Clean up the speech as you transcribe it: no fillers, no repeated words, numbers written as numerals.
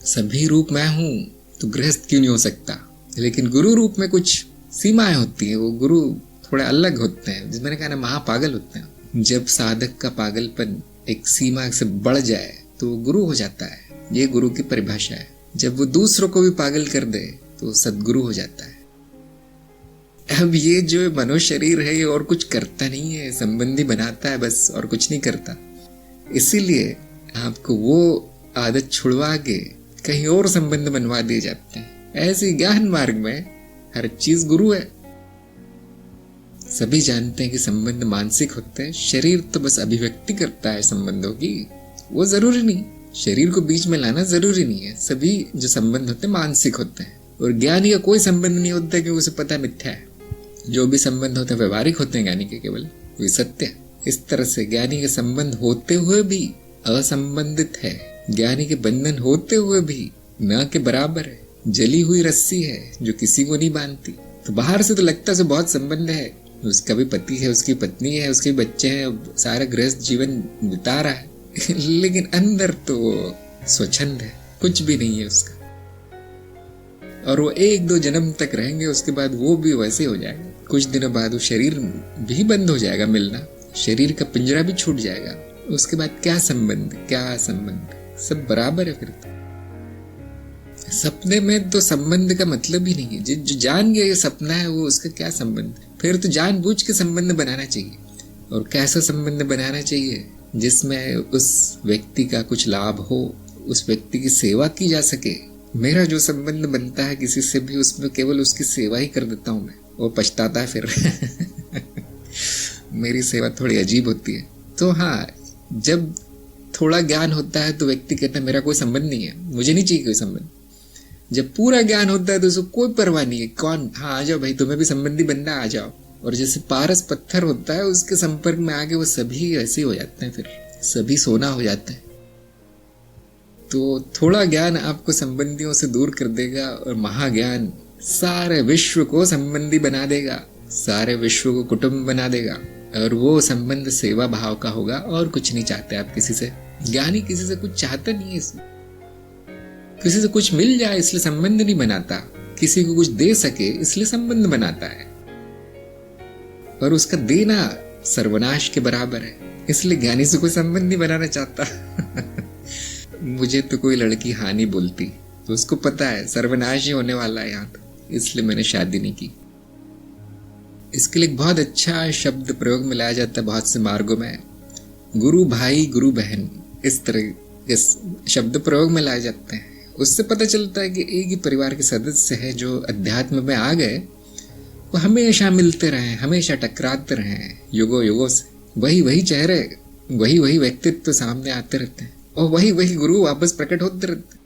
सभी रूप मैं हूँ तो गृहस्थ क्यों नहीं हो सकता? लेकिन गुरु रूप में कुछ सीमाएं होती हैं। वो गुरु थोड़े अलग होते हैं, जिसमें मैंने कहा ना, महापागल होते हैं। जब साधक का पागलपन एक सीमा से बढ़ जाए तो वो गुरु हो जाता है। ये गुरु की परिभाषा है। जब वो दूसरों को भी पागल कर दे तो सदगुरु हो जाता है। अब ये जो मनुष्य शरीर है, ये और कुछ करता नहीं है, संबंधी बनाता है बस, और कुछ नहीं करता। इसीलिए आपको वो आदत छुड़वा के कहीं और संबंध बनवा दिए जाते हैं। ऐसे ज्ञान मार्ग में हर चीज गुरु है। सभी जानते हैं कि संबंध मानसिक होते हैं। शरीर तो बस अभिव्यक्ति करता है संबंधों की, वो जरूरी नहीं। शरीर को बीच में लाना जरूरी नहीं है। सभी जो संबंध होते हैं मानसिक होते हैं। और ज्ञानी का कोई संबंध नहीं होता क्योंकि उसे पता मिथ्या है। जो भी संबंध होते हैं व्यवहारिक होते हैं ज्ञानी के, केवल वे सत्य है। इस तरह से ज्ञानी के संबंध होते हुए भी असंबंधित है। ज्ञानी के बंधन होते हुए भी न के बराबर है। जली हुई रस्सी है जो किसी को नहीं बांधती। तो बाहर से तो लगता है बहुत संबंध है, उसका भी पति है, उसकी पत्नी है, उसके बच्चे हैं, सारा गृहस्थ जीवन बिता रहा है लेकिन अंदर तो स्वच्छंद है, कुछ भी नहीं है उसका। और वो 1-2 जन्म तक रहेंगे, उसके बाद वो भी वैसे हो जाएगा। कुछ दिनों बाद वो शरीर भी बंद हो जाएगा मिलना, शरीर का पिंजरा भी छूट जाएगा। उसके बाद क्या संबंध, क्या संबंध, सब बराबर है। फिर तो सपने में तो संबंध का मतलब ही नहीं है। जो जान गया ये सपना है, वो उसका क्या संबंध। फिर तो जानबूझ के संबंध बनाना चाहिए। और कैसा संबंध बनाना चाहिए? जिसमें उस व्यक्ति का कुछ लाभ हो, उस व्यक्ति की सेवा की जा सके। मेरा जो संबंध बनता है किसी से भी, उसमें केवल उसकी सेवा ही कर देता हूँ मैं, वो पछताता है फिर मेरी सेवा थोड़ी अजीब होती है। तो हाँ, जब थोड़ा ज्ञान होता है तो व्यक्ति कहता है मेरा कोई संबंध नहीं है, मुझे नहीं चाहिए कोई संबंध। जब पूरा ज्ञान होता है तो उसको कोई परवाह नहीं है, कौन, हाँ आ जाओ भाई, तुम्हें भी संबंधी बनना, आ जाओ। और जैसे पारस पत्थर होता है, उसके संपर्क में आके वो सभी ऐसे हो जाते हैं, फिर सभी सोना हो जाते हैं। तो थोड़ा ज्ञान आपको संबंधियों से दूर कर देगा, और महाज्ञान सारे विश्व को संबंधी बना देगा, सारे विश्व को कुटुंब बना देगा। और वो संबंध सेवा भाव का होगा, और कुछ नहीं चाहते आप किसी से। ज्ञानी किसी से कुछ चाहता नहीं है, इसमें किसी से कुछ मिल जाए इसलिए संबंध नहीं बनाता, किसी को कुछ दे सके इसलिए संबंध बनाता है। और उसका देना सर्वनाश के बराबर है, इसलिए ज्ञानी से कोई संबंध नहीं बनाना चाहता मुझे तो कोई लड़की हानि बोलती तो उसको पता है सर्वनाश ही होने वाला है यहाँ, तो इसलिए मैंने शादी नहीं की। इसके लिए एक बहुत अच्छा शब्द प्रयोग में लाया जाता है बहुत से मार्गों में, गुरु भाई गुरु बहन, इस तरह इस शब्द प्रयोग में लाए जाते हैं। उससे पता चलता है कि एक ही परिवार के सदस्य है जो अध्यात्म में आ गए, वो हमेशा मिलते रहे, हमेशा टकराते रहे युगों युगों से। वही चेहरे, वही व्यक्तित्व सामने आते रहते हैं, और वही गुरु वापस प्रकट होते रहते हैं।